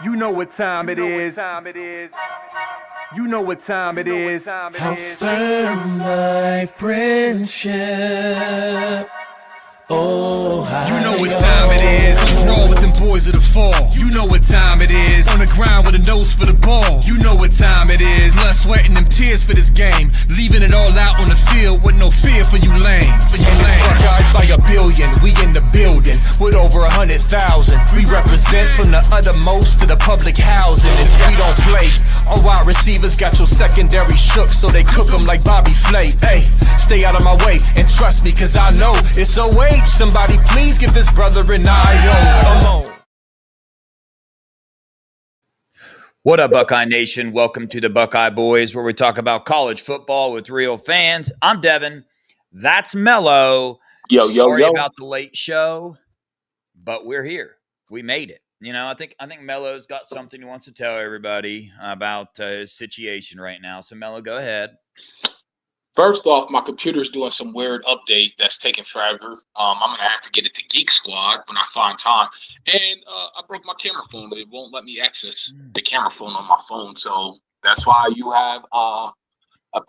You know what time it is. You know what time it is. How firm thy friendship. Oh, you know what time it is. Raw with them boys of the fall. You know what time it is. On the ground with a nose for the ball. You know what time it is. Blood, sweat, and them tears for this game. Leaving it all out on the field with no fear for you lanes. Buckeyes by a billion. We in the building with over 100,000. We represent from the uttermost to the public housing. If we don't play, all wide receivers got your secondary shook, so they cook them like Bobby Flay. Hey, stay out of my way and trust me, cause I know it's OH. Somebody please give this brother an IO. Come on. What up, Buckeye Nation? Welcome to the Buckeye Boys, where we talk about college football with real fans. I'm Devin. That's Mello. Sorry about the late show, but we're here. We made it. You know, I think Mello's got something he wants to tell everybody about his situation right now. So, Mello, go ahead. First off, my computer's doing some weird update that's taking forever. I'm going to have to get it to Geek Squad when I find time. And I broke my camera phone. It won't let me access the camera phone on my phone. So that's why you have a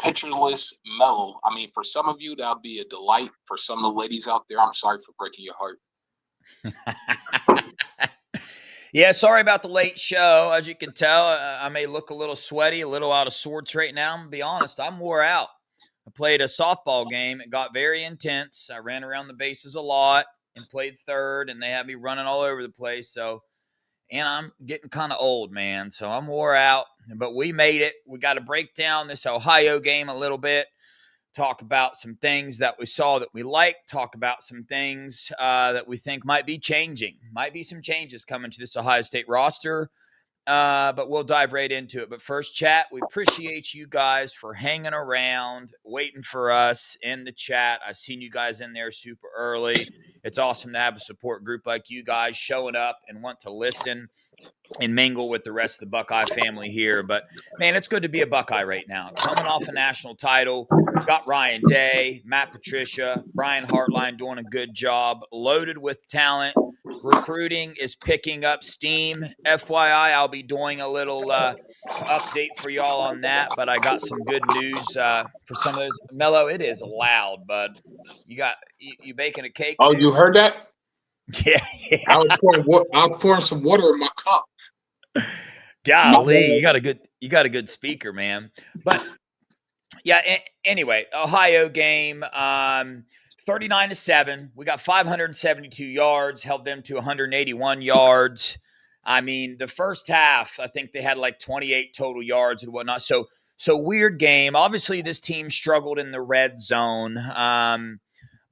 pictureless Mellow. I mean, for some of you, that'll be a delight. For some of the ladies out there, I'm sorry for breaking your heart. Yeah, sorry about the late show. As you can tell, I may look a little sweaty, a little out of sorts right now. I'm going to be honest, I'm wore out. I played a softball game. It got very intense. I ran around the bases a lot and played third, and they had me running all over the place. So, and I'm getting kind of old, man. So I'm wore out, but we made it. We got to break down this Ohio game a little bit, talk about some things that we saw that we like, talk about some things that we think might be changing. Might be some changes coming to this Ohio State roster. But we'll dive right into it. But first, chat, we appreciate you guys for hanging around, waiting for us in the chat. I've seen you guys in there super early. It's awesome to have a support group like you guys showing up and want to listen and mingle with the rest of the Buckeye family here. But, man, it's good to be a Buckeye right now. Coming off a national title, got Ryan Day, Matt Patricia, Brian Hartline doing a good job, loaded with talent. Recruiting is picking up steam. FYI, I'll be doing a little update for y'all on that, but I got some good news for some of those. Mello, it is loud, bud. You baking a cake? Oh, dude? you heard that? Yeah. I was pouring some water in my cup. Golly, you got a good speaker, man. But yeah, anyway, Ohio game, 39-7. We got 572 yards, held them to 181 yards. I mean, the first half, I think they had like 28 total yards and whatnot. So weird game. Obviously, this team struggled in the red zone.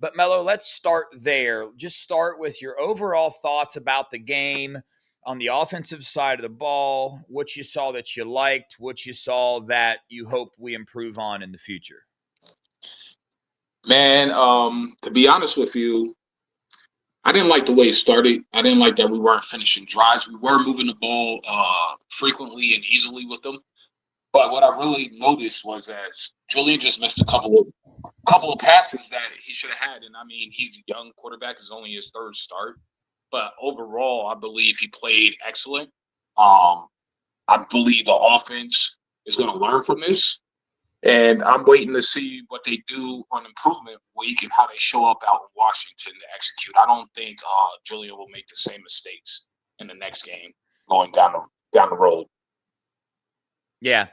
But Mello, let's start there. Just start with your overall thoughts about the game on the offensive side of the ball, what you saw that you liked, what you saw that you hope we improve on in the future. Man, to be honest with you, I didn't like the way it started. I didn't like that we weren't finishing drives. We were moving the ball frequently and easily with them. But what I really noticed was that Julian just missed a couple of passes that he should have had. And I mean, he's a young quarterback. It's only his third start. But overall, I believe he played excellent. I believe the offense is going to learn from this. And I'm waiting to see what they do on improvement week and how they show up out in Washington to execute. I don't think Julian will make the same mistakes in the next game going down the road. Yeah.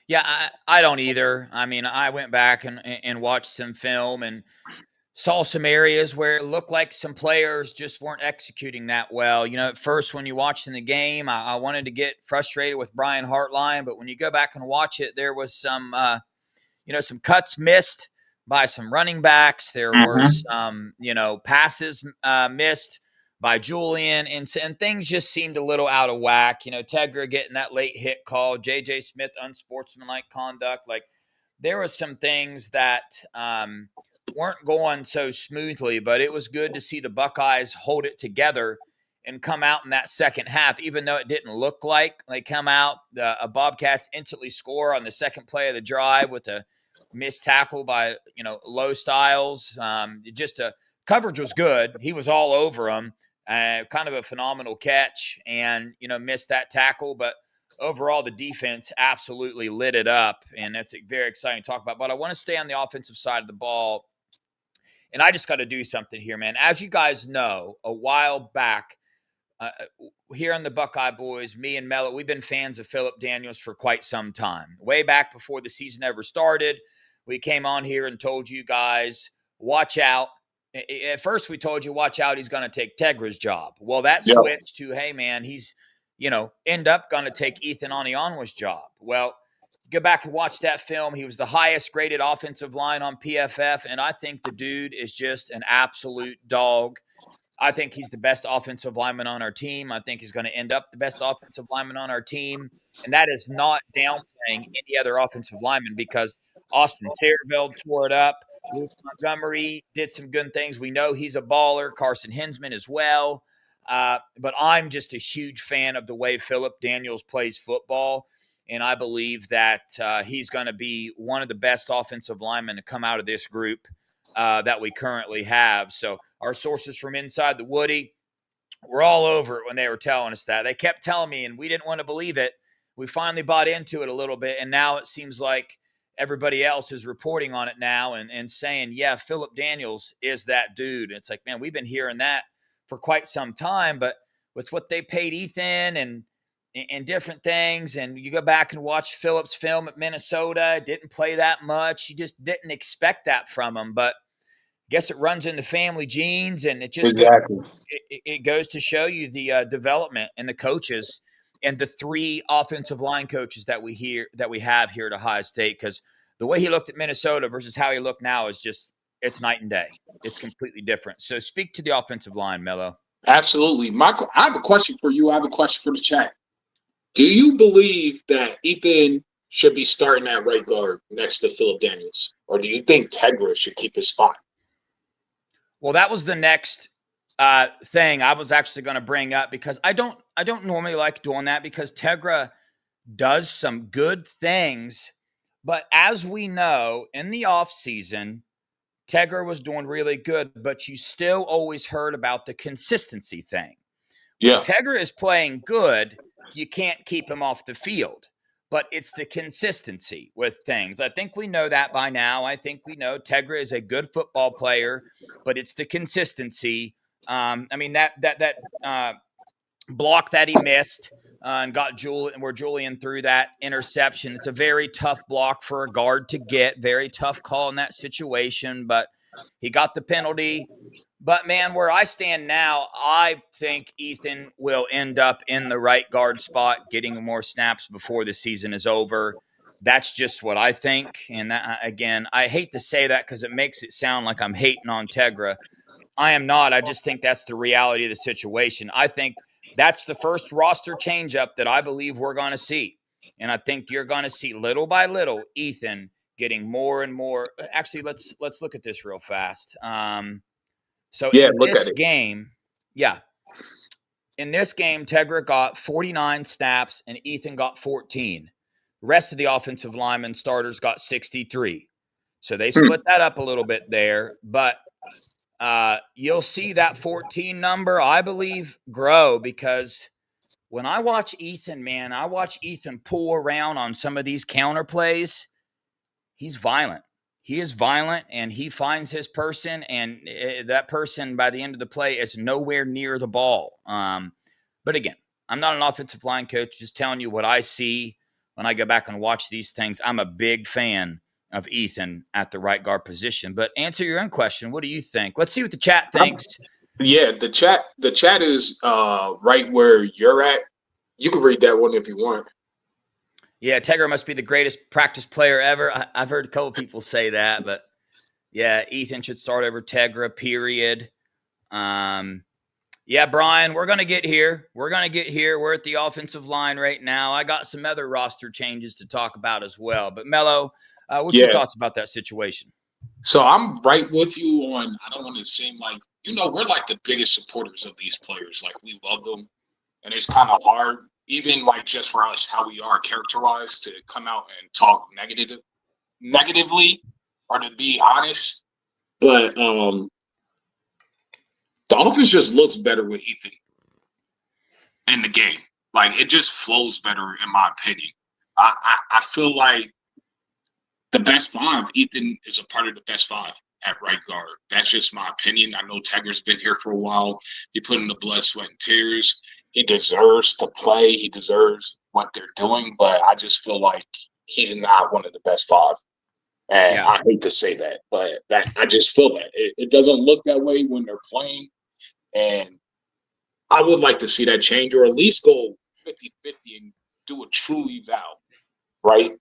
Yeah, I don't either. I mean, I went back and watched some film and saw some areas where it looked like some players just weren't executing that well. You know, at first when you watched in the game, I wanted to get frustrated with Brian Hartline, but when you go back and watch it, there was some some cuts missed by some running backs. There were some, passes missed by Julian, and things just seemed a little out of whack. You know, Tegra getting that late hit call, J.J. Smith unsportsmanlike conduct. Like, there were some things that weren't going so smoothly, but it was good to see the Buckeyes hold it together and come out in that second half, even though it didn't look like they come out. The Bobcats instantly score on the second play of the drive with a missed tackle by, Low Styles. Coverage was good. He was all over him. Kind of a phenomenal catch and, missed that tackle. But overall, the defense absolutely lit it up. And that's very exciting to talk about. But I want to stay on the offensive side of the ball. And I just got to do something here, man. As you guys know, a while back, here on the Buckeye Boys, me and Mello, we've been fans of Philip Daniels for quite some time. Way back before the season ever started, we came on here and told you guys, watch out. At first, we told you, watch out, he's going to take Tegra's job. Well, that switched to, hey, man, he's, end up going to take Ethan Anianwa's job. Well, go back and watch that film. He was the highest graded offensive line on PFF, and I think the dude is just an absolute dog. I think he's the best offensive lineman on our team. I think he's going to end up the best offensive lineman on our team. And that is not downplaying any other offensive lineman, because Austin Saraveld tore it up. Luke Montgomery did some good things. We know he's a baller. Carson Hinsman as well. But I'm just a huge fan of the way Philip Daniels plays football. And I believe that he's going to be one of the best offensive linemen to come out of this group that we currently have. So our sources from inside the Woody were all over it when they were telling us that. They kept telling me, and we didn't want to believe it. We finally bought into it a little bit, and now it seems like everybody else is reporting on it now and saying, yeah, Philip Daniels is that dude. It's like, man, we've been hearing that for quite some time, but with what they paid Ethan and different things, and you go back and watch Philip's film at Minnesota, didn't play that much. You just didn't expect that from him, but I guess it runs in the family genes, and it just it goes to show you the development and the coaches and the three offensive line coaches that we have here at Ohio State, because the way he looked at Minnesota versus how he looked now is just, it's night and day. It's completely different. So speak to the offensive line, Mello. Absolutely. Michael, I have a question for you. I have a question for the chat. Do you believe that Ethan should be starting at right guard next to Philip Daniels? Or do you think Tegra should keep his spot? Well, that was the next thing I was actually going to bring up, because I don't normally like doing that, because Tegra does some good things. But as we know, in the offseason, Tegra was doing really good, but you still always heard about the consistency thing. Yeah. When Tegra is playing good, you can't keep him off the field. But it's the consistency with things. I think we know that by now. I think we know Tegra is a good football player, but it's the consistency. That block that he missed and got Julian through that interception. It's a very tough block for a guard to get. Very tough call in that situation, but he got the penalty. But, man, where I stand now, I think Ethan will end up in the right guard spot, getting more snaps before the season is over. That's just what I think. And, that, again, I hate to say that because it makes it sound like I'm hating on Tegra. I am not. I just think that's the reality of the situation. I think that's the first roster changeup that I believe we're going to see. And I think you're going to see little by little Ethan getting more and more. Actually, let's look at this real fast. In this game, Tegra got 49 snaps and Ethan got 14. The rest of the offensive linemen starters got 63. So they split that up a little bit there. But you'll see that 14 number, I believe, grow, because when I watch Ethan, man, I watch Ethan pull around on some of these counter plays. He's violent. He is violent, and he finds his person, and that person by the end of the play is nowhere near the ball. But again, I'm not an offensive line coach, just telling you what I see when I go back and watch these things. I'm a big fan of Ethan at the right guard position. But answer your own question. What do you think? Let's see what the chat thinks. The chat is right where you're at. You can read that one if you want. Yeah, Tegra must be the greatest practice player ever. I've heard a couple people say that, but yeah, Ethan should start over Tegra, period. Yeah, Brian, we're going to get here. We're at the offensive line right now. I got some other roster changes to talk about as well. But Mello, what's your thoughts about that situation? So I'm right with you on, I don't want to seem like, we're like the biggest supporters of these players. Like, we love them. And it's kind of hard, even like just for us, how we are characterized, to come out and talk negatively or to be honest. But the The offense just looks better with Ethan in the game. Like, it just flows better, in my opinion. I feel like the best five, Ethan is a part of the best five at right guard. That's just my opinion. I know Tegra's been here for a while. He put in the blood, sweat, and tears. He deserves to play. He deserves what they're doing, but I just feel like he's not one of the best five. And I hate to say that, but I just feel that. It doesn't look that way when they're playing. And I would like to see that change, or at least go 50-50 and do a true eval, right?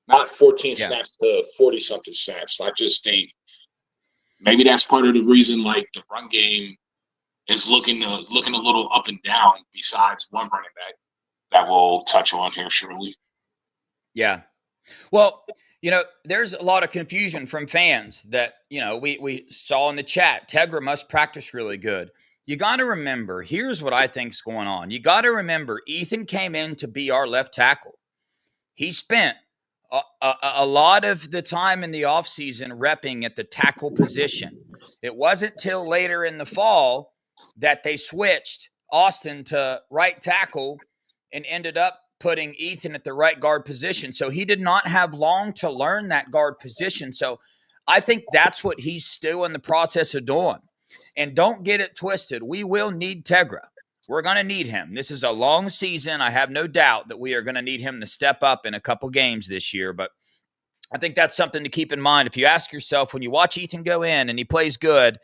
Not 14 snaps to 40-something snaps. I just think maybe that's part of the reason, like, the run game is looking a little up and down, besides one running back that we'll touch on here shortly. Yeah. Well, there's a lot of confusion from fans that, we saw in the chat. Tegra must practice really good. You got to remember, here's what I think's going on. You got to remember, Ethan came in to be our left tackle. He spent a lot of the time in the offseason repping at the tackle position. It wasn't till later in the fall that they switched Austin to right tackle and ended up putting Ethan at the right guard position. So he did not have long to learn that guard position. So I think that's what he's still in the process of doing. And don't get it twisted. We will need Tegra. We're going to need him. This is a long season. I have no doubt that we are going to need him to step up in a couple games this year. But I think that's something to keep in mind. If you ask yourself, when you watch Ethan go in and he plays good,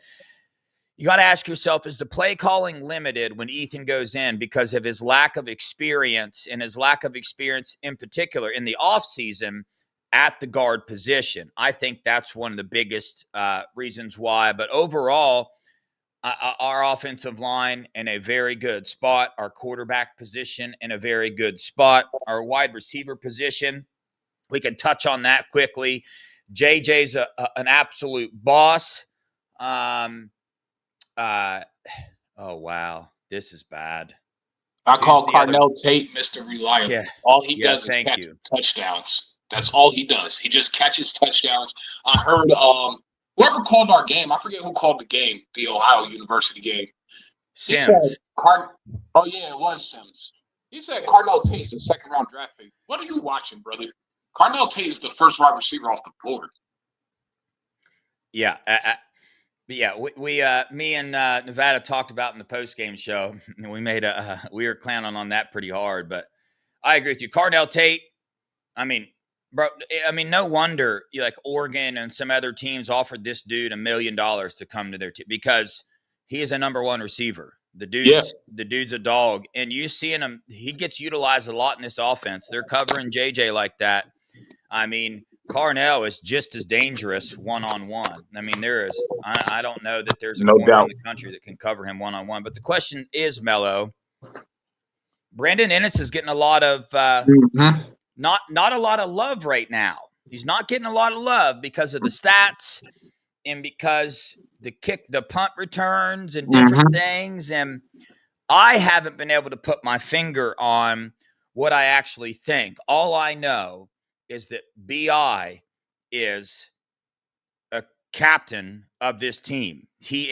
you got to ask yourself, is the play calling limited when Ethan goes in because of his lack of experience, and his lack of experience in particular in the offseason at the guard position? I think that's one of the biggest reasons why. But overall, our offensive line in a very good spot, our quarterback position in a very good spot, our wide receiver position, we can touch on that quickly. JJ's an absolute boss. Oh, wow. This is bad. I call Carnell Tate Mr. Reliable. Yeah. All he does is catch touchdowns. That's all he does. He just catches touchdowns. I heard whoever called our game, I forget who called the game, the Ohio University game. Sims. Said, oh, yeah, it was Sims. He said Carnell Tate's a second-round draft pick. What are you watching, brother? Carnell Tate is the first wide receiver off the board. Yeah. Me and Nevada talked about in the post-game show. We we were clowning on that pretty hard, but I agree with you. Carnell Tate, no wonder Oregon and some other teams offered this dude $1 million to come to their team because he is a number one receiver. The dude's a dog, and you seeing him. He gets utilized a lot in this offense. They're covering JJ like that. Carnell is just as dangerous one-on-one. I don't know that there's a corner in the country that can cover him one-on-one. But the question is, Mello, Brandon Ennis is getting a lot of not a lot of love right now. He's not getting a lot of love because of the stats and because the punt returns and different things. And I haven't been able to put my finger on what I actually think. All I know is that BI is a captain of this team. He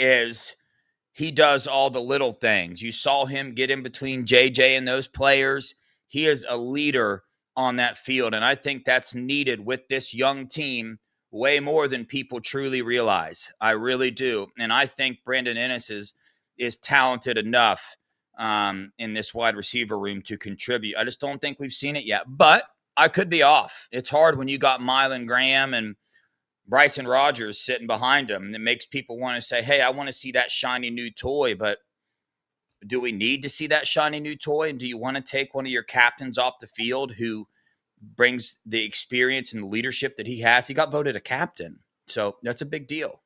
does all the little things. You saw him get in between JJ and those players. He is a leader on that field, and I think that's needed with this young team way more than people truly realize. I really do. And I think Brandon Ennis is talented enough in this wide receiver room to contribute. I just don't think we've seen it yet, but I could be off. It's hard when you got Mylan Graham and Bryson Rogers sitting behind him. And it makes people want to say, hey, I want to see that shiny new toy. But do we need to see that shiny new toy? And do you want to take one of your captains off the field who brings the experience and the leadership that he has? He got voted a captain. So that's a big deal.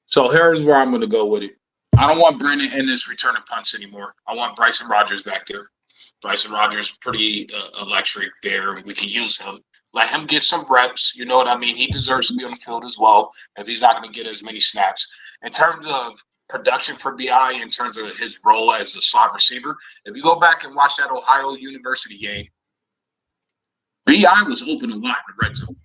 So here's where I'm going to go with it. I don't want Brandon Ennis returning punts anymore. I want Bryson Rogers back there. Bryson Rogers, pretty electric there. We can use him. Let him get some reps. You know what I mean? He deserves to be on the field as well if he's not going to get as many snaps. In terms of production for BI, in terms of his role as a slot receiver, if you go back and watch that Ohio University game, BI was open a lot in the red zone.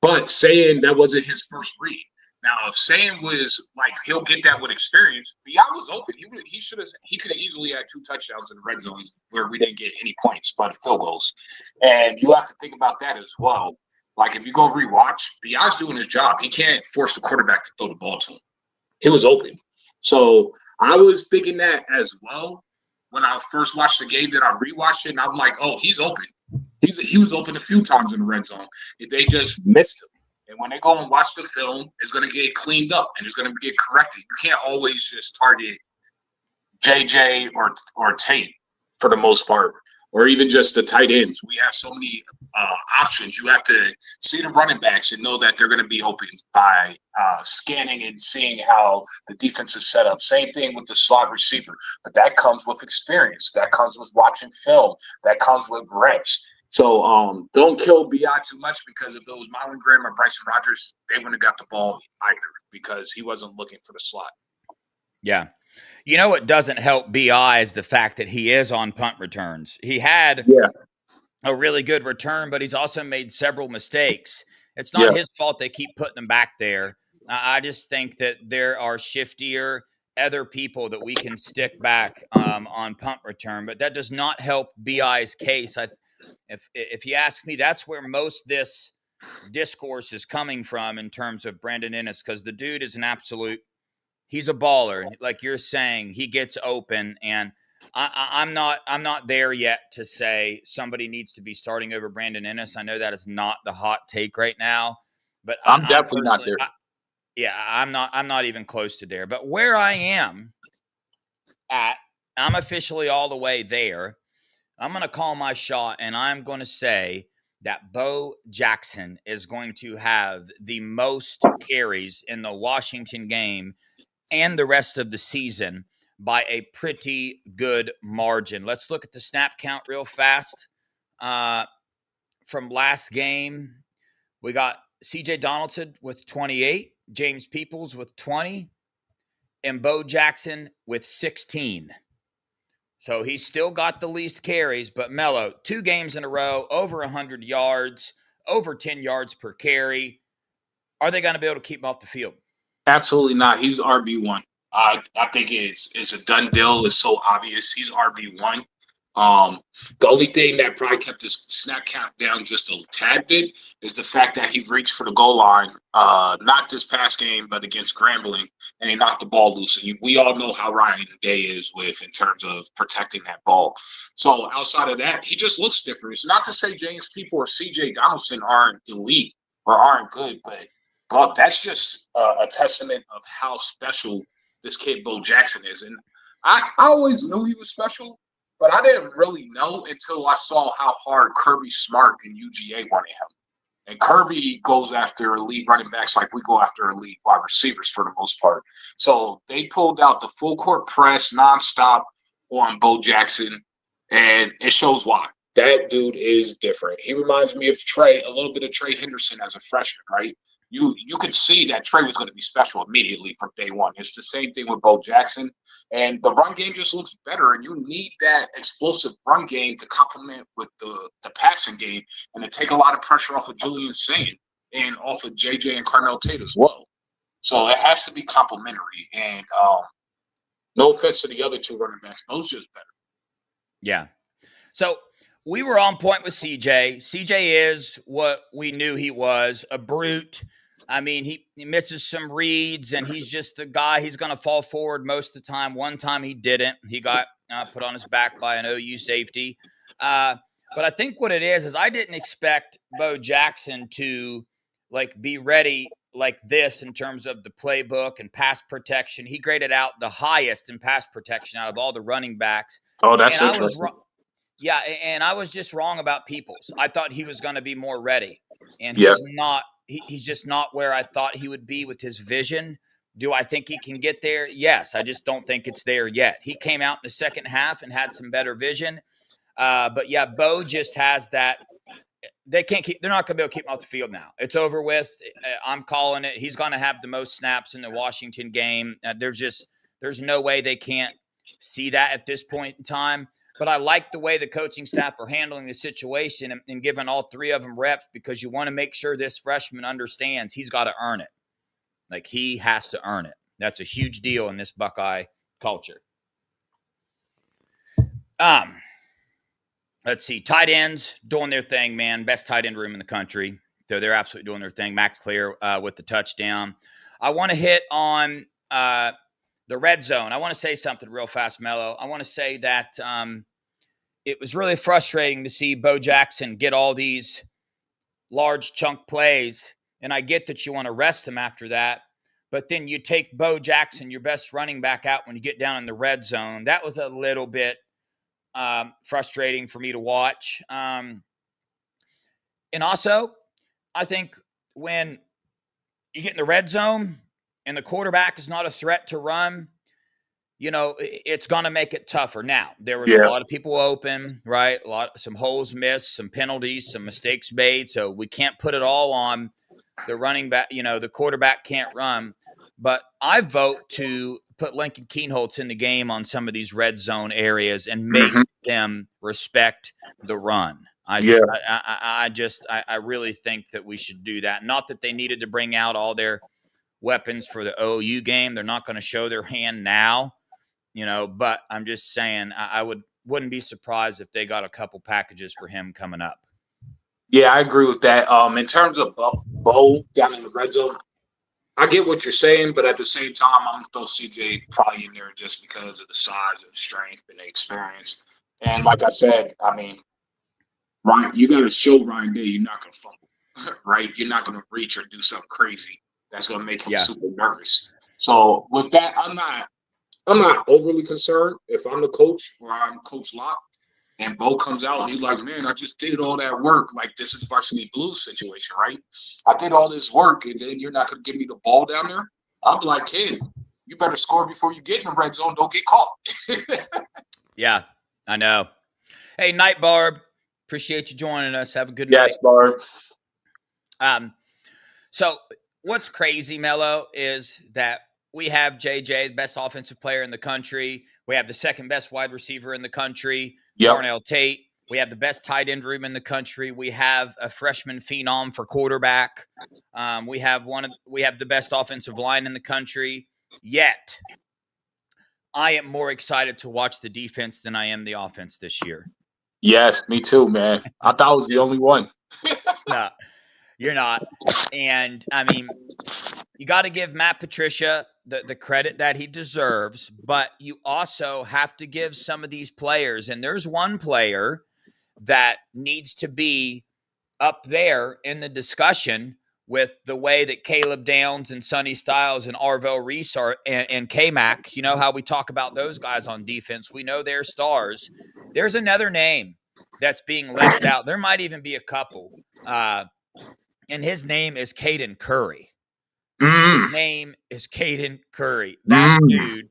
But saying that wasn't his first read. Now, if Sam was like he'll get that with experience, B.I. was open. He could have easily had 2 touchdowns in the red zone where we didn't get any points but field goals. And you have to think about that as well. Like if you go rewatch, B.I.'s doing his job. He can't force the quarterback to throw the ball to him. It was open. So I was thinking that as well when I first watched the game. That I rewatched it, and I'm like, oh, he's open. He was open a few times in the red zone. If they just missed him. And when they go and watch the film, it's going to get cleaned up and it's going to get corrected. You can't always just target JJ or Tate for the most part, or even just the tight ends. We have so many options. You have to see the running backs and know that they're going to be open by scanning and seeing how the defense is set up. Same thing with the slot receiver. But that comes with experience. That comes with watching film. That comes with reps. So don't kill B.I. too much, because if it was Marlon Graham or Bryson Rodgers, they wouldn't have got the ball either because he wasn't looking for the slot. Yeah. You know what doesn't help B.I. is the fact that he is on punt returns. He had a really good return, but he's also made several mistakes. It's not his fault they keep putting him back there. I just think that there are shiftier other people that we can stick back on punt return, but that does not help B.I.'s case. If you ask me, that's where most this discourse is coming from in terms of Brandon Ennis, because the dude is an absolute – he's a baller. Like you're saying, he gets open, and I'm not there yet to say somebody needs to be starting over Brandon Ennis. I know that is not the hot take right now, but I'm definitely not there. I'm not even close to there. But where I am at, I'm officially all the way there. I'm going to call my shot, and I'm going to say that Bo Jackson is going to have the most carries in the Washington game and the rest of the season by a pretty good margin. Let's look at the snap count real fast. From last game, we got C.J. Donaldson with 28, James Peoples with 20, and Bo Jackson with 16. So he's still got the least carries, but Mello, 2 games in a row, over 100 yards, over 10 yards per carry. Are they going to be able to keep him off the field? Absolutely not. He's RB1. I think it's a done deal. It's so obvious. He's RB1. The only thing that probably kept his snap count down just a tad bit is the fact that he reached for the goal line, not this past game, but against Grambling, and he knocked the ball loose. And we all know how Ryan Day is in terms of protecting that ball. So outside of that, he just looks different. It's not to say James People or C.J. Donaldson aren't elite or aren't good, but that's just a testament of how special this kid Bo Jackson is. And I always knew he was special, but I didn't really know until I saw how hard Kirby Smart and UGA wanted him. And Kirby goes after elite running backs like we go after elite wide receivers for the most part. So they pulled out the full court press nonstop on Bo Jackson, and it shows why. That dude is different. He reminds me of a little bit of Trey Henderson as a freshman, right? You could see that Trey was going to be special immediately from day one. It's the same thing with Bo Jackson. And the run game just looks better, and you need that explosive run game to complement with the passing game and to take a lot of pressure off of Julian Sane and off of JJ and Carnell Tate as well. So it has to be complementary. And no offense to the other 2 running backs, Bo's just better. Yeah. So we were on point with CJ. CJ is what we knew he was, a brute. I mean, he misses some reads, and he's just the guy. He's going to fall forward most of the time. One time he didn't. He got put on his back by an OU safety. But I think what it is I didn't expect Bo Jackson to be ready like this in terms of the playbook and pass protection. He graded out the highest in pass protection out of all the running backs. Oh, that's interesting. Yeah, and I was just wrong about Peoples. I thought he was going to be more ready, and he's not. He's just not where I thought he would be with his vision. Do I think he can get there? Yes. I just don't think it's there yet. He came out in the second half and had some better vision. But yeah, Bo just has that. They're not going to be able to keep him off the field now. It's over with. I'm calling it. He's going to have the most snaps in the Washington game. There's no way they can't see that at this point in time. But I like the way the coaching staff are handling the situation and giving all 3 of them reps, because you want to make sure this freshman understands he's got to earn it. Like, he has to earn it. That's a huge deal in this Buckeye culture. Let's see. Tight ends doing their thing, man. Best tight end room in the country. So they're absolutely doing their thing. Max Clear with the touchdown. I want to hit on the red zone. I want to say something real fast, Mello. I want to say that it was really frustrating to see Bo Jackson get all these large chunk plays. And I get that you want to rest him after that. But then you take Bo Jackson, your best running back, out when you get down in the red zone. That was a little bit frustrating for me to watch. And also, I think when you get in the red zone and the quarterback is not a threat to run, it's going to make it tougher. Now, there was a lot of people open, right? Some holes missed, some penalties, some mistakes made. So we can't put it all on the running back. The quarterback can't run. But I vote to put Lincoln Keenholz in the game on some of these red zone areas and make them respect the run. I really think that we should do that. Not that they needed to bring out all their weapons for the OU game. They're not going to show their hand now, but I'm just saying I wouldn't be surprised if they got a couple packages for him coming up. Yeah, I agree with that. In terms of Bo down in the red zone, I get what you're saying, but at the same time, I'm going to throw CJ probably in there just because of the size and strength and the experience. And like I said, I mean, Ryan, you got to show Ryan Day you're not going to fumble, right? You're not going to reach or do something crazy that's going to make him super nervous. So with that, I'm not overly concerned if I'm the coach or I'm Coach Locke and Bo comes out and he's like, man, I just did all that work. Like, this is varsity blues situation, right? I did all this work and then you're not going to give me the ball down there. I'll be like, kid, you better score before you get in the red zone. Don't get caught. Yeah, I know. Hey, Night Barb, appreciate you joining us. Have a good night. Yes, Barb. So what's crazy, Mello, is that we have JJ, the best offensive player in the country. We have the second best wide receiver in the country, Darnell Tate. We have the best tight end room in the country. We have a freshman phenom for quarterback. We have the best offensive line in the country. Yet, I am more excited to watch the defense than I am the offense this year. Yes, me too, man. I thought I was the only one. No, you're not. And, I mean, you got to give Matt Patricia the credit that he deserves, but you also have to give some of these players, and there's one player that needs to be up there in the discussion with the way that Caleb Downs and Sonny Styles and Arvell Reese are, and K-Mac, you know how we talk about those guys on defense. We know they're stars. There's another name that's being left out. There might even be a couple. And his name is Caden Curry. His name is Caden Curry. That dude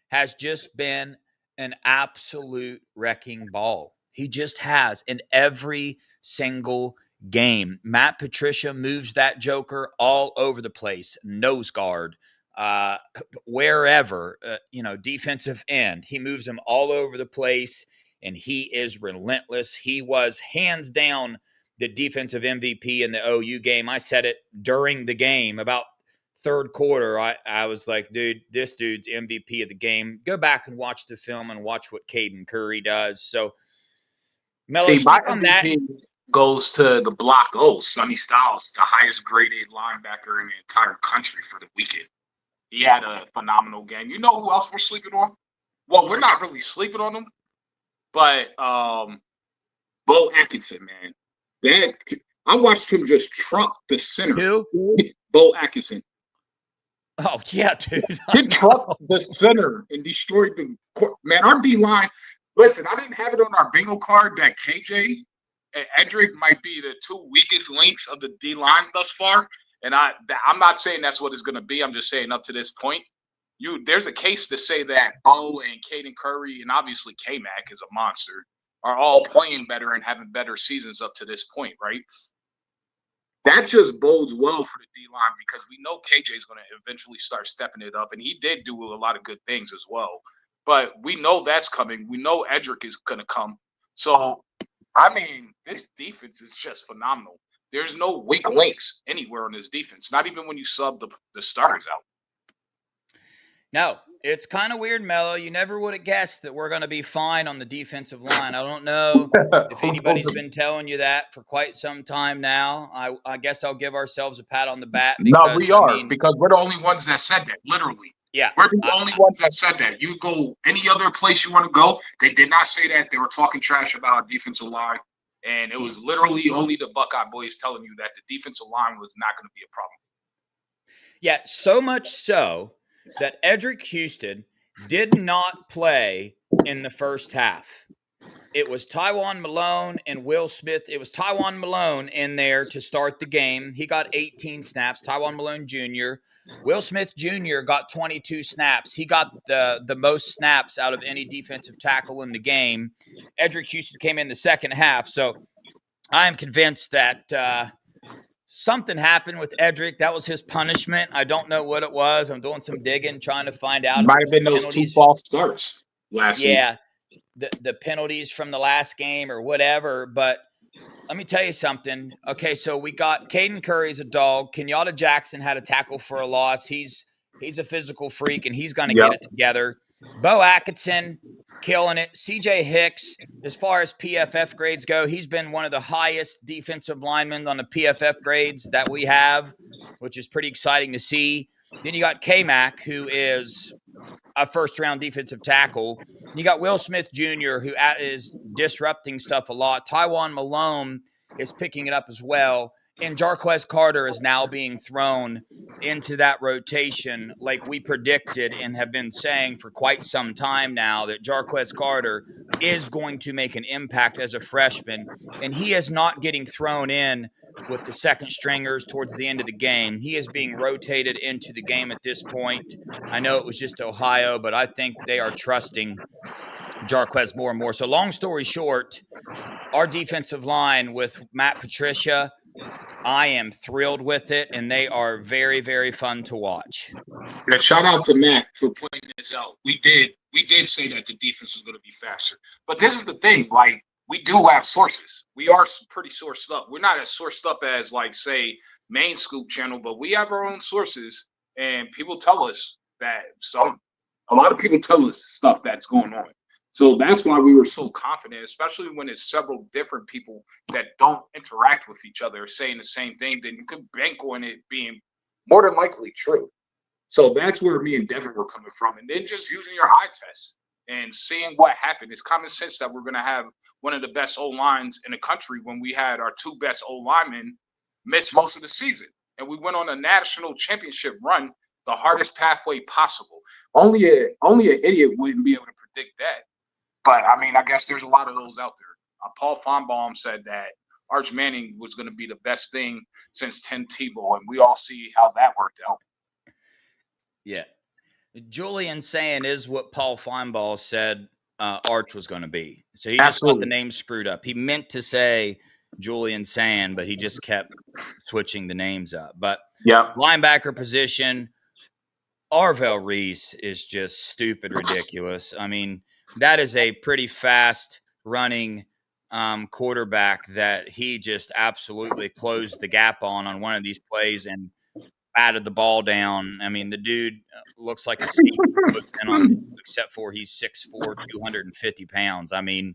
has just been an absolute wrecking ball. He just has in every single game. Matt Patricia moves that joker all over the place. Nose guard, wherever, defensive end. He moves him all over the place, and he is relentless. He was hands down the defensive MVP in the OU game. I said it during the game about third quarter. I was like, dude, this dude's MVP of the game. Go back and watch the film and watch what Caden Curry does. So, Mello, see, my on MVP that goes to the Block O, Sonny Styles, the highest graded linebacker in the entire country for the weekend. He had a phenomenal game. You know who else we're sleeping on? Well, we're not really sleeping on him, but Bo Atkinson, man. I watched him just truck the center. Who? Bo Atkinson. Oh, yeah, dude. He trucked the center and destroyed the – man, our D-line – listen, I didn't have it on our bingo card that KJ and Edric might be the two weakest links of the D-line thus far. And I'm not saying that's what it's going to be. I'm just saying up to this point, there's a case to say that Bo and Caden Curry and obviously K-Mac is a monster are all playing better and having better seasons up to this point, right? That just bodes well for the D-line because we know KJ is going to eventually start stepping it up, and he did do a lot of good things as well. But we know that's coming. We know Edric is going to come. So, I mean, this defense is just phenomenal. There's no weak links anywhere on this defense, not even when you sub the starters out. No, it's kind of weird, Mello. You never would have guessed that we're going to be fine on the defensive line. I don't know if anybody's been telling you that for quite some time now. I guess I'll give ourselves a pat on the back because, No, we are, because we're the only ones that said that, literally. Yeah. We're the only ones that said that. You go any other place you want to go, they did not say that. They were talking trash about our defensive line, and it was literally only the Buckeye boys telling you that the defensive line was not going to be a problem. Yeah, so much so that Edric Houston did not play in the first half. It was Tywan Malone and Will Smith. It was Tywan Malone in there to start the game. He got 18 snaps. Tywan Malone Jr. Will Smith Jr. got 22 snaps. He got the most snaps out of any defensive tackle in the game. Edric Houston came in the second half. So I am convinced that something happened with Edric. That was his punishment. I don't know what it was. I'm doing some digging, trying to find out. Might have been those penalties. 2 false starts last week. Yeah, the penalties from the last game or whatever. But let me tell you something. Okay, so we got Caden Curry's a dog. Kenyatta Jackson had a tackle for a loss. He's a physical freak, and he's going to get it together. Bo Atkinson, killing it. CJ Hicks, as far as PFF grades go, he's been one of the highest defensive linemen on the PFF grades that we have, which is pretty exciting to see. Then you got K-Mac, who is a first-round defensive tackle. You got Will Smith Jr., who is disrupting stuff a lot. Tywan Malone is picking it up as well. And Jarquez Carter is now being thrown into that rotation like we predicted and have been saying for quite some time now that Jarquez Carter is going to make an impact as a freshman. And he is not getting thrown in with the second stringers towards the end of the game. He is being rotated into the game at this point. I know it was just Ohio, but I think they are trusting Jarquez more and more. So long story short, our defensive line with Matt Patricia, I am thrilled with it, and they are very, very fun to watch. Yeah, shout out to Matt for pointing this out. We did say that the defense was going to be faster. But this is the thing, like, we do have sources. We are pretty sourced up. We're not as sourced up as, like, say, Main Scoop channel, but we have our own sources, and people tell us that a lot of people tell us stuff that's going on. So that's why we were so confident, especially when it's several different people that don't interact with each other saying the same thing, then you could bank on it being more than likely true. So that's where me and Devin were coming from. And then just using your eye test and seeing what happened. It's common sense that we're going to have one of the best O-lines in the country when we had our 2 best O-linemen miss most of the season. And we went on a national championship run, the hardest pathway possible. Only an idiot wouldn't be able to predict that. But, I mean, I guess there's a lot of those out there. Paul Feinbaum said that Arch Manning was going to be the best thing since Tim Tebow, and we all see how that worked out. Yeah. Julian saying is what Paul Feinbaum said Arch was going to be. So he just got the name screwed up. He meant to say Julian Sand, but he just kept switching the names up. But linebacker position, Arvell Reese is just stupid ridiculous. I mean, that is a pretty fast running quarterback that he just absolutely closed the gap on one of these plays and batted the ball down. I mean, the dude looks like a Steve except for he's 6'4", 250 pounds. I mean,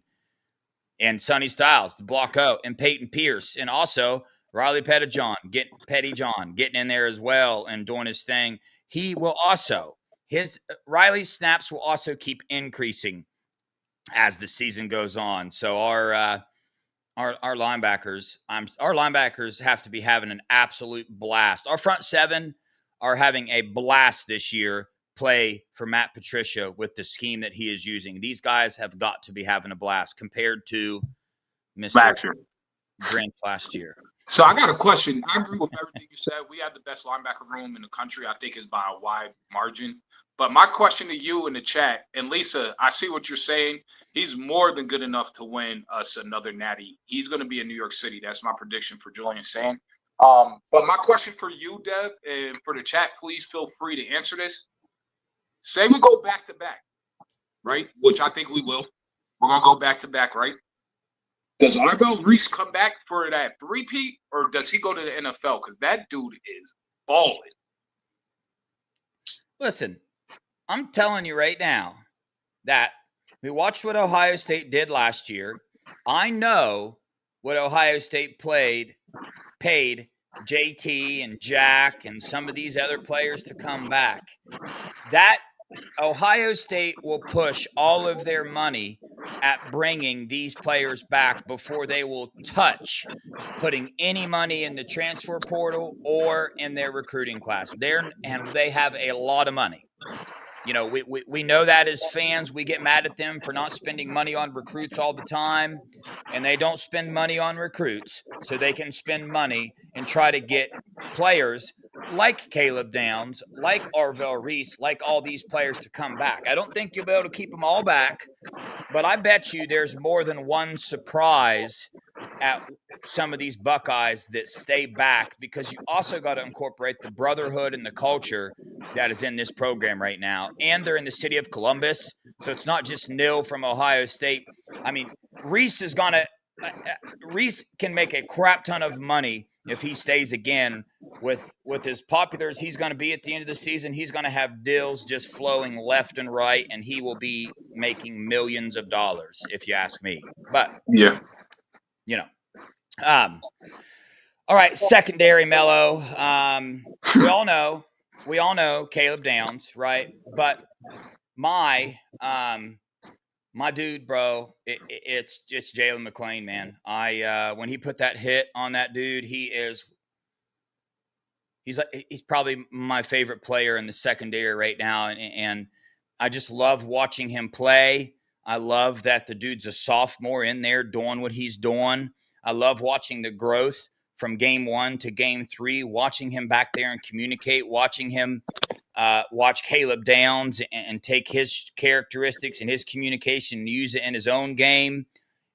and Sonny Styles, the block out, and Peyton Pierce, and also Riley Pettyjohn getting in there as well and doing his thing. He will also Riley's snaps will also keep increasing as the season goes on. So our linebackers have to be having an absolute blast. Our front 7 are having a blast this year. Play for Matt Patricia with the scheme that he is using. These guys have got to be having a blast compared to Mr. Grant last year. So I got a question. I agree with everything you said. We have the best linebacker room in the country. I think it's by a wide margin. But my question to you in the chat, and Lisa, I see what you're saying. He's more than good enough to win us another natty. He's going to be in New York City. That's my prediction for Julian Sand. But my question for you, Dev, and for the chat, please feel free to answer this. Say we go back-to-back, right? Which I think we will. We're going to go back-to-back, right? Does Arvell Reese come back for that three-peat, or does he go to the NFL? Because that dude is balling. Listen, I'm telling you right now that we watched what Ohio State did last year. I know what Ohio State paid JT and Jack and some of these other players to come back. That Ohio State will push all of their money at bringing these players back before they will touch putting any money in the transfer portal or in their recruiting class. They have a lot of money. You know, we know that as fans, we get mad at them for not spending money on recruits all the time, and they don't spend money on recruits so they can spend money and try to get players like Caleb Downs, like Arvell Reese, like all these players to come back. I don't think you'll be able to keep them all back, but I bet you there's more than one surprise at some of these Buckeyes that stay back, because you also got to incorporate the brotherhood and the culture that is in this program right now. And they're in the city of Columbus, so it's not just nil from Ohio State. I mean, Reese can make a crap ton of money if he stays again with as popular as he's going to be at the end of the season. He's going to have deals just flowing left and right, and he will be making millions of dollars, if you ask me. But Yeah. you know, all right, secondary, Mello. We all know Caleb Downs, right? But my dude, bro, it's Jalen McClain, man. When he put that hit on that dude, he's probably my favorite player in the secondary right now, and I just love watching him play. I love that the dude's a sophomore in there doing what he's doing. I love watching the growth from game 1 to game 3, watching him back there and communicate, watching him watch Caleb Downs and take his characteristics and his communication and use it in his own game.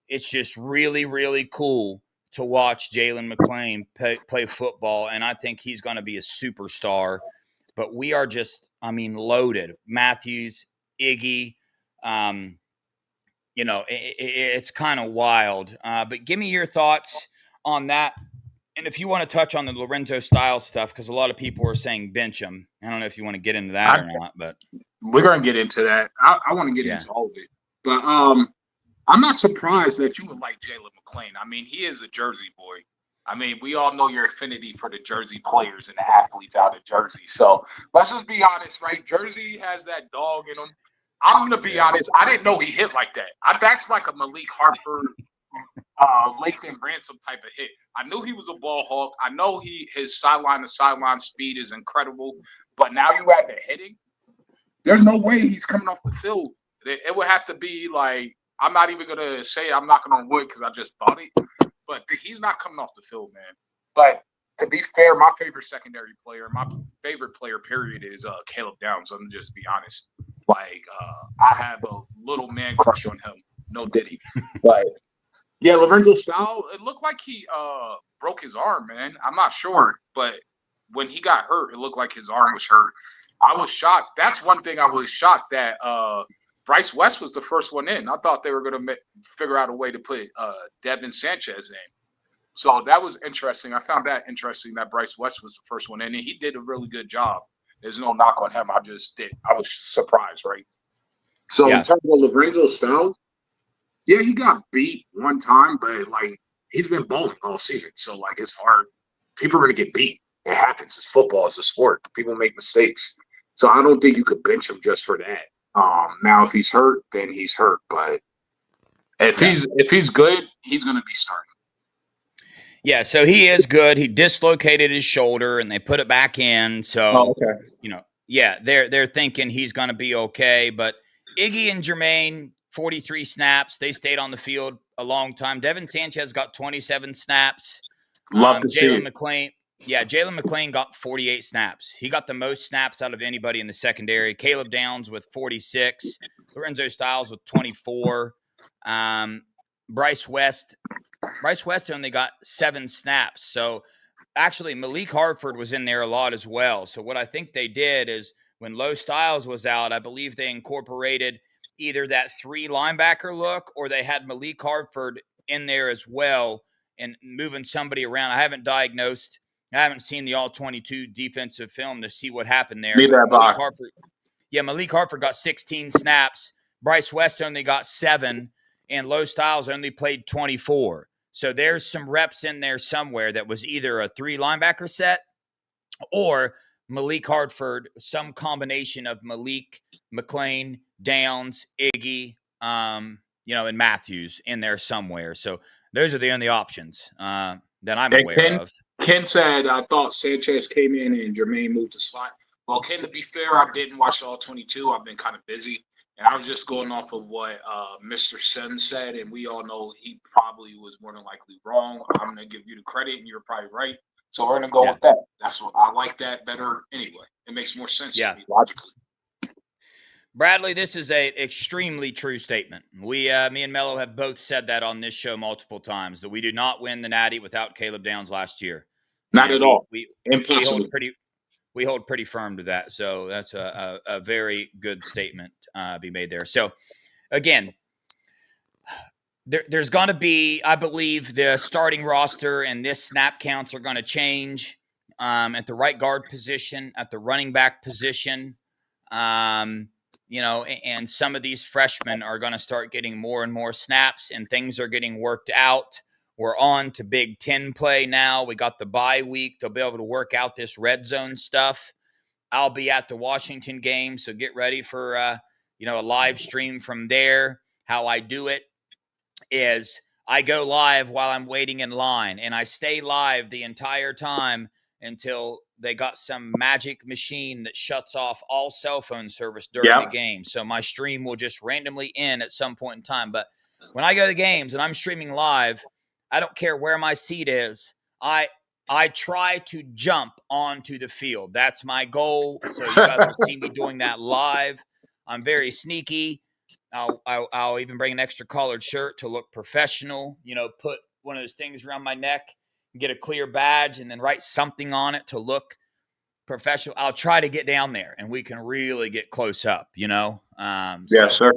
It's just really, really cool to watch Jalen McClain play football, and I think he's going to be a superstar. But we are just, loaded. Matthews, Iggy, it's kind of wild. But give me your thoughts on that. And if you want to touch on the Lorenzo Styles stuff, because a lot of people are saying bench him. I don't know if you want to get into that or not, but we're going to get into that. I want to get into all of it. But I'm not surprised that you would like Jalen McClain. I mean, he is a Jersey boy. I mean, we all know your affinity for the Jersey players and the athletes out of Jersey. So let's just be honest, right? Jersey has that dog in him. I'm going to be honest. I didn't know he hit like that. That's like a Malik Hartford, Lathan Ransom type of hit. I knew he was a ball hawk. I know his sideline to sideline speed is incredible. But now you add the hitting. There's no way he's coming off the field. It would have to be like, I'm not even going to say I'm not going to wood because I just thought it. But he's not coming off the field, man. But to be fair, my favorite secondary player, my favorite player, period, is Caleb Downs. I'm just be honest. Like, I have a little man crush on him. No diddy. But, yeah, Lorenzo Styles, it looked like he broke his arm, man. I'm not sure. But when he got hurt, it looked like his arm was hurt. I was shocked. That's one thing I was shocked that Bryce West was the first one in. I thought they were going to figure out a way to put Devin Sanchez in. So that was interesting. I found that interesting that Bryce West was the first one in, and he did a really good job. There's no knock on him. I was surprised, right? So in terms of Lorenzo Styles, yeah, he got beat one time, but, like, he's been balling all season. So, like, it's hard. People are going to get beat. It happens. It's football. It's a sport. People make mistakes. So I don't think you could bench him just for that. Now, if he's hurt, then he's hurt. But if he's good, he's going to be starting. Yeah, so he is good. He dislocated his shoulder, and they put it back in. So, they're thinking he's going to be okay. But Iggy and Jermaine, 43 snaps. They stayed on the field a long time. Devin Sanchez got 27 snaps. Love to see it. Jalen McClain got 48 snaps. He got the most snaps out of anybody in the secondary. Caleb Downs with 46. Lorenzo Styles with 24. Bryce West only got 7 snaps. So actually Malik Hartford was in there a lot as well. So what I think they did is when Low Styles was out, I believe they incorporated either that 3 linebacker look or they had Malik Hartford in there as well and moving somebody around. I haven't seen the all-22 defensive film to see what happened there. Neither have I. Malik Hartford got 16 snaps. Bryce West only got 7, and Low Styles only played 24. So there's some reps in there somewhere that was either a 3 linebacker set or Malik Hartford, some combination of Malik, McLean, Downs, Iggy, and Matthews in there somewhere. So those are the only options that I'm aware of. Ken said, I thought Sanchez came in and Jermaine moved to slot. Well, Ken, to be fair, I didn't watch all 22. I've been kind of busy. And I was just going off of what Mr. Sims said, and we all know he probably was more than likely wrong. I'm going to give you the credit, and you're probably right. So we're going to go with that. That's what I like that better anyway. It makes more sense to me logically. Bradley, this is an extremely true statement. Me and Mello have both said that on this show multiple times, that we did not win the Natty without Caleb Downs last year. Not at all. Impossible. We hold pretty firm to that. So that's a very good statement be made there. So, again, there's going to be, I believe, the starting roster and this snap counts are going to change at the right guard position, at the running back position. And some of these freshmen are going to start getting more and more snaps, and things are getting worked out. We're on to Big Ten play now. We got the bye week. They'll be able to work out this red zone stuff. I'll be at the Washington game, so get ready for a live stream from there. How I do it is I go live while I'm waiting in line, and I stay live the entire time until they got some magic machine that shuts off all cell phone service during the game. So my stream will just randomly end at some point in time. But when I go to the games and I'm streaming live, I don't care where my seat is. I try to jump onto the field. That's my goal. So you guys will see me doing that live. I'm very sneaky. I'll even bring an extra collared shirt to look professional. Put one of those things around my neck, get a clear badge, and then write something on it to look professional. I'll try to get down there, and we can really get close up. Yes, sir.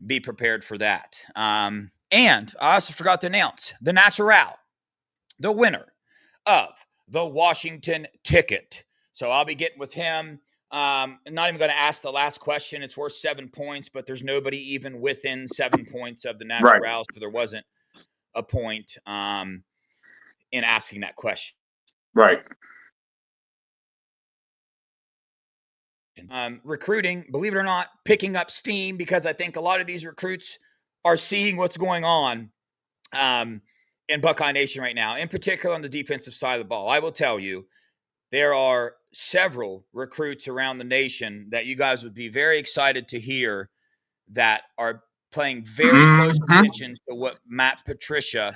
Be prepared for that. And I also forgot to announce the Natural, the winner of the Washington ticket. So I'll be getting with him. I'm not even going to ask the last question. It's worth 7 points, but there's nobody even within 7 points of the Natural, right. So there wasn't a point in asking that question. Right. Recruiting, believe it or not, picking up steam, because I think a lot of these recruits are seeing what's going on in Buckeye Nation right now, in particular on the defensive side of the ball. I will tell you, there are several recruits around the nation that you guys would be very excited to hear that are paying very close attention to what Matt Patricia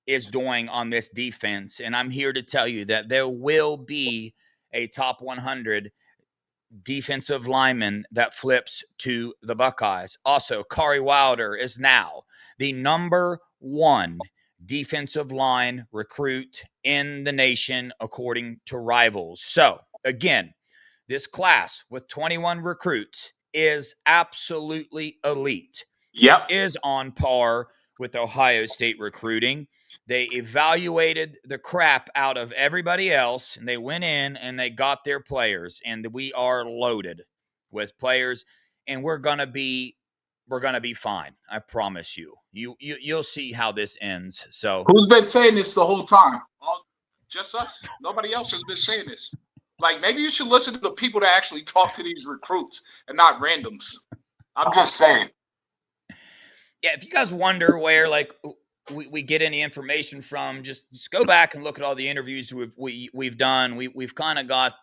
is doing on this defense. And I'm here to tell you that there will be a top 100 defensive lineman that flips to the Buckeyes. Also, Kari Wilder is now the number 1 defensive line recruit in the nation, according to Rivals. So, again, this class with 21 recruits is absolutely elite. Yep. It is on par with Ohio State recruiting. They evaluated the crap out of everybody else, and they went in and they got their players, and we are loaded with players, and we're gonna be fine. I promise you. You'll see how this ends. So who's been saying this the whole time? Just us. Nobody else has been saying this. Like, maybe you should listen to the people that actually talk to these recruits and not randoms. I'm just saying. Yeah, if you guys wonder where we get any information from, just go back and look at all the interviews we've done. We've kind of got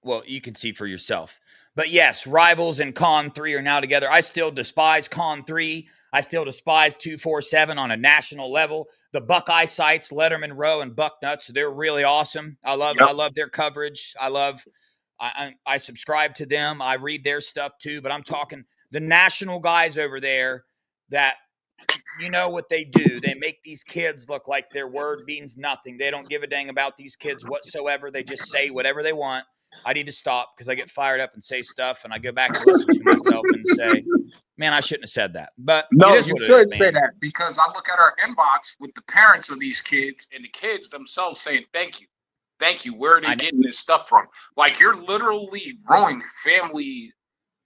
well, you can see for yourself. But yes, Rivals and Con 3 are now together. I still despise Con 3. I still despise 247 on a national level. The Buckeye sites, Letterman Row and Bucknuts, they're really awesome. I love their coverage. I subscribe to them. I read their stuff too, but I'm talking the national guys over there that you know what they do. They make these kids look like their word means nothing. They don't give a dang about these kids whatsoever. They just say whatever they want. I need to stop because I get fired up and say stuff, and I go back and listen to myself and say, Man, I shouldn't have said that, but No, it is you what it is, should say man. that because I look at our inbox with the parents of these kids and the kids themselves saying, thank you. Thank you. Where are they getting this stuff from? Like, you're literally ruining family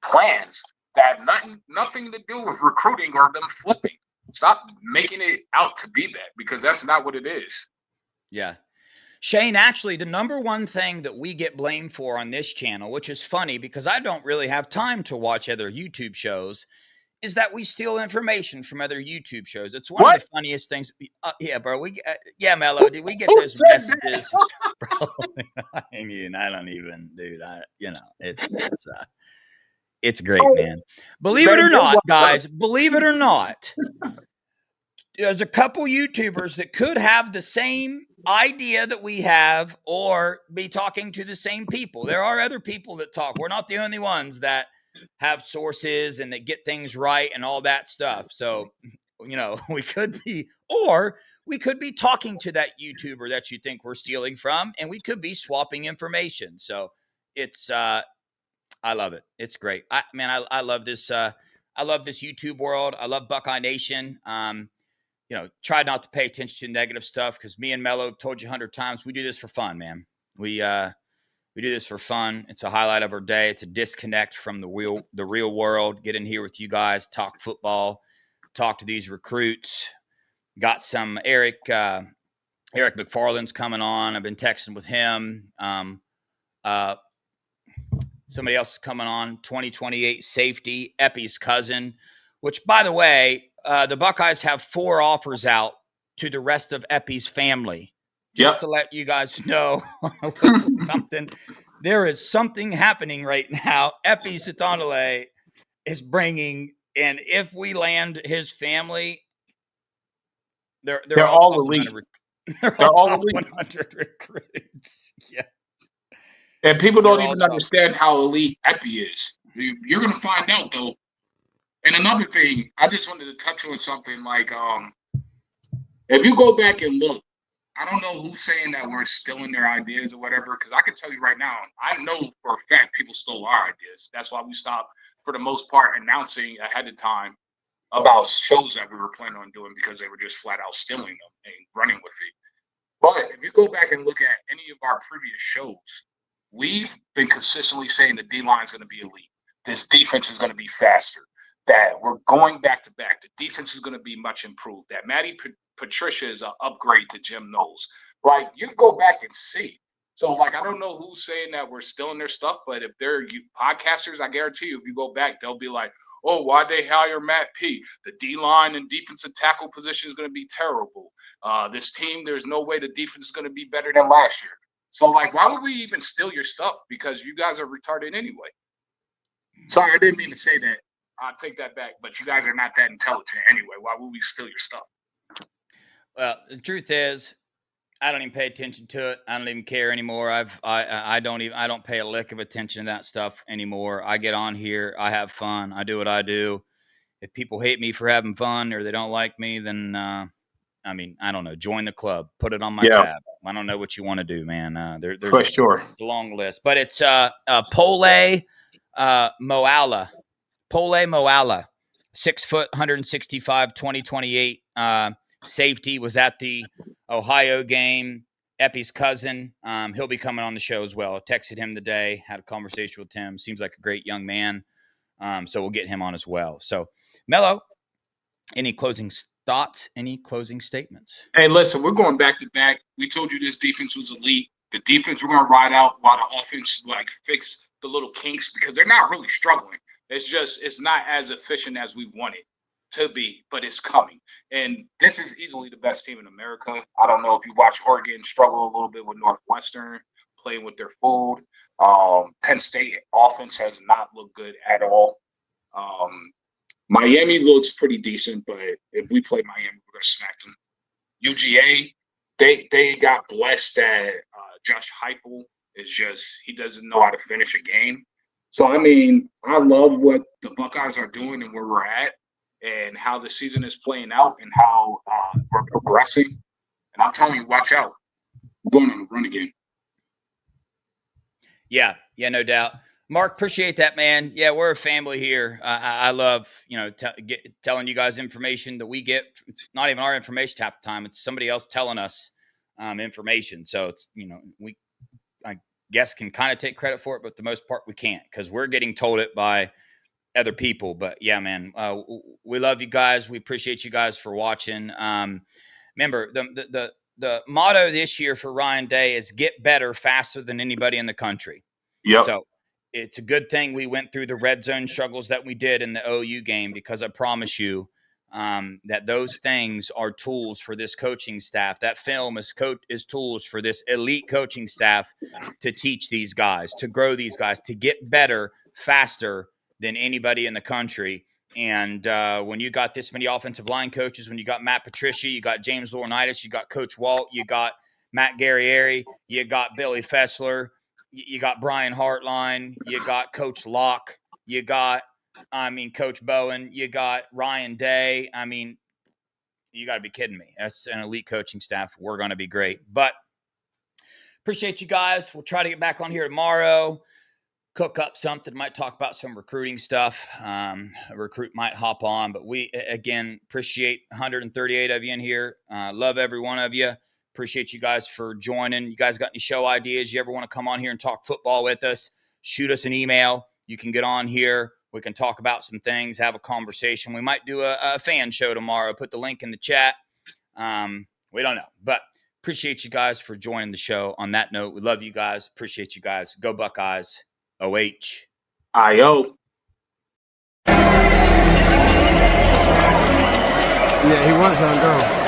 plans that have nothing to do with recruiting or them flipping. Stop making it out to be that, because that's not what it is. Yeah. Shane, actually, the number one thing that we get blamed for on this channel, which is funny because I don't really have time to watch other YouTube shows, is that we steal information from other YouTube shows. It's one What? of the funniest things. Yeah, bro. Yeah, Mello. Did we get Who those said messages, bro? I mean, I don't even, dude. It's great, Oh, man. Believe it man, or you're not, well done. guys. Believe it or not, there's a couple YouTubers that could have the same idea that we have or be talking to the same people. There are other people that talk. We're not the only ones that have sources and that get things right and all that stuff. So, we could be, or we could be talking to that YouTuber that you think we're stealing from, and we could be swapping information. So it's, I love it. It's great. I love this. I love this YouTube world. I love Buckeye Nation. Try not to pay attention to negative stuff because me and Mello told you 100 times, we do this for fun, man. We do this for fun. It's a highlight of our day. It's a disconnect from the real world. Get in here with you guys, talk football, talk to these recruits. Got some Eric McFarland's coming on. I've been texting with him. Somebody else is coming on, 2028 safety, Epi's cousin, which, by the way, the Buckeyes have 4 offers out to the rest of Epi's family. Just to let you guys know a little something. There is something happening right now. Epi Sitonale is bringing, and if we land his family, they're all elite. They're all all elite. 100 recruits. Yeah. And people don't even understand how elite Epi is. You're going to find out, though. And another thing, I just wanted to touch on something like, if you go back and look, I don't know who's saying that we're stealing their ideas or whatever, because I can tell you right now, I know for a fact people stole our ideas. That's why we stopped, for the most part, announcing ahead of time about shows that we were planning on doing because they were just flat out stealing them and running with it. But if you go back and look at any of our previous shows, we've been consistently saying the D-line is going to be elite. This defense is going to be faster. That we're going back to back. The defense is going to be much improved. That Matty Patricia is an upgrade to Jim Knowles. Right? You can go back and see. So, I don't know who's saying that we're stealing their stuff, but if they're podcasters, I guarantee you, if you go back, they'll be like, oh, why'd they hire Matt P? The D-line and defensive tackle position is going to be terrible. This team, there's no way the defense is going to be better than last year. So, why would we even steal your stuff? Because you guys are retarded anyway. Sorry, I didn't mean to say that. I'll take that back. But you guys are not that intelligent anyway. Why would we steal your stuff? Well, the truth is, I don't even pay attention to it. I don't even care anymore. I don't pay a lick of attention to that stuff anymore. I get on here. I have fun. I do what I do. If people hate me for having fun or they don't like me, then I don't know. Join the club. Put it on my tab. I don't know what you want to do, man. There's for sure. a long list, but it's Pole Moala. Pole Moala, 6 foot, 165, 2028 safety, was at the Ohio game. Epi's cousin. He'll be coming on the show as well. I texted him today, had a conversation with him. Seems like a great young man. So we'll get him on as well. So, Mello, any closing thoughts? Any closing statements? Hey, listen, we're going back to back. We told you this defense was elite. The defense we're going to ride out while the offense fix the little kinks, because they're not really struggling. It's not as efficient as we want it to be, but it's coming. And this is easily the best team in America. I don't know if you watch Oregon struggle a little bit with Northwestern, playing with their food. Penn State offense has not looked good at all. Miami looks pretty decent, but if we play Miami, we're going to smack them. UGA, they got blessed that Josh Heupel he doesn't know how to finish a game. So, I love what the Buckeyes are doing and where we're at and how the season is playing out and how we're progressing. And I'm telling you, watch out. We're going on the run again. Yeah, no doubt. Mark, appreciate that, man. Yeah, we're a family here. I love, telling you guys information that we get. It's not even our information half the time. It's somebody else telling us information. So it's, we, I guess, can kind of take credit for it, but the most part we can't, because we're getting told it by other people. But yeah, man, we love you guys. We appreciate you guys for watching. Remember, the motto this year for Ryan Day is get better faster than anybody in the country. Yep. So it's a good thing we went through the red zone struggles that we did in the OU game, because I promise you that those things are tools for this coaching staff. That film is tools for this elite coaching staff to teach these guys, to grow these guys, to get better faster than anybody in the country. And when you got this many offensive line coaches, when you got Matt Patricia, you got James Laurinaitis, you got Coach Walt, you got Matt Guerrieri, you got Billy Fessler, you got Brian Hartline, you got Coach Locke, you got, Coach Bowen, you got Ryan Day. You got to be kidding me. That's an elite coaching staff. We're going to be great. But appreciate you guys. We'll try to get back on here tomorrow, cook up something, might talk about some recruiting stuff. A recruit might hop on, but we, again, appreciate 138 of you in here. Love every one of you. Appreciate you guys for joining. You guys got any show ideas? You ever want to come on here and talk football with us? Shoot us an email. You can get on here. We can talk about some things, have a conversation. We might do a fan show tomorrow. Put the link in the chat. We don't know, but appreciate you guys for joining the show. On that note, we love you guys. Appreciate you guys. Go Buckeyes. OH. IO. Yeah, he was on go.